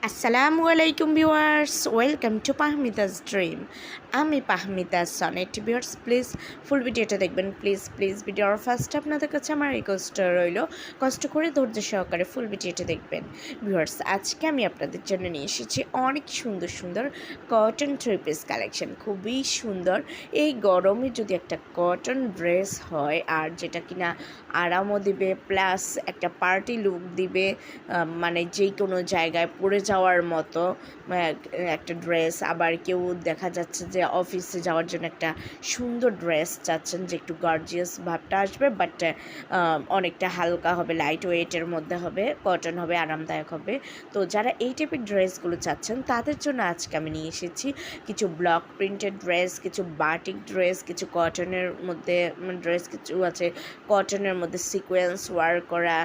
আসসালামু আলাইকুম viewers, welcome to পাহমিদাস dream. আমি পাহমিদা সনেট। ভিউয়ার্স প্লিজ ফুল ভিডিওটা দেখবেন, প্লিজ প্লিজ। ভিডিওর ফার্স্টে আপনাদের কাছে আমার রিকোয়েস্ট রইল, কষ্ট করে ধৈর্য সহকারে ফুল ভিডিওটা দেখবেন। ভিউয়ার্স আজকে আমি আপনাদের জন্য নিয়ে এসেছি অনেক সুন্দর সুন্দর কটন থ্রি পিস কালেকশন, খুবই সুন্দর। এই গরমে যদি একটা কটন ড্রেস হয় আর যেটা কিনা আরামও দিবে প্লাস একটা পার্টি লুক দিবে, মানে যে কোনো জায়গায় পরে যাওয়ার মতো একটা ড্রেস। আবার কেউ দেখা যাচ্ছে যে অফিসে যাওয়ার জন্য একটা সুন্দর ড্রেস চাচ্ছেন যে একটু গর্জিয়াস ভাবটা আসবে, বাট অনেকটা হালকা হবে, লাইট ওয়েটের মধ্যে হবে, কটন হবে, আরামদায়ক হবে। তো যারা এই টাইপের ড্রেসগুলো চাচ্ছেন তাদের জন্য আজকে আমি নিয়ে এসেছি কিছু ব্লক প্রিন্টেড ড্রেস, কিছু বাটিক ড্রেস, কিছু কটনের মধ্যে ড্রেস, কিছু আছে কটনের মধ্যে সিকোয়েন্স ওয়ার্ক করা,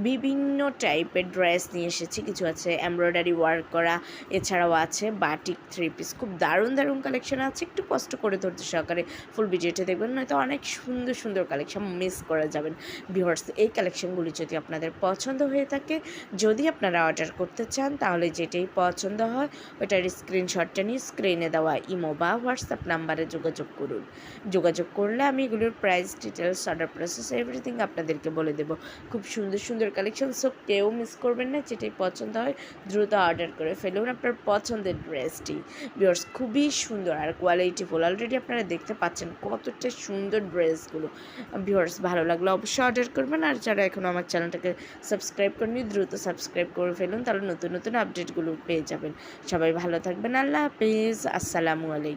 বিভিন্ন টাইপের ড্রেস নিয়ে এসেছি। কিছু আছে এমব্রয়ডারি ওয়ার্ক করা, এছাড়াও আছে বাটিক থ্রি পিস। খুব দারুণ দারুণ কালেকশন আছে, একটু কষ্ট করে ধৈর্য সহকারে ফুল ভিডিওটা দেখবেন, নয়তো অনেক সুন্দর সুন্দর কালেকশন মিস করে যাবেন। ভিউয়ার্স এই কালেকশনগুলি যদি আপনাদের পছন্দ হয়ে থাকে, যদি আপনারা অর্ডার করতে চান, তাহলে যেটাই পছন্দ হয় ওটার স্ক্রিনশটটা নিয়ে স্ক্রিনে দেওয়া ইমো বা হোয়াটসঅ্যাপ নাম্বারে যোগাযোগ করুন। যোগাযোগ করলে আমি এগুলোর price details, order process everything আপনাদেরকে বলে দেবো। খুব সুন্দর সুন্দর কালেকশন, সো কেউ মিস করবেন না। যেটাই পছন্দ হয় দ্রুত অর্ডার করে ফেলুন আপনার পছন্দের ড্রেসটি। ভিউয়ার্স খুবই সুন্দর আর কোয়ালিটিফুল, অলরেডি আপনারা দেখতে পাচ্ছেন কতটা সুন্দর ড্রেসগুলো। ভিউয়ার্স ভালো লাগলে অবশ্যই অর্ডার করবেন, আর যারা এখনও আমার চ্যানেলটাকে সাবস্ক্রাইব করেনি দ্রুত সাবস্ক্রাইব করে ফেলুন, তাহলে নতুন নতুন আপডেটগুলো পেয়ে যাবেন। সবাই ভালো থাকবেন, আল্লাহ হাফেজ, আসসালামু আলাইকুম।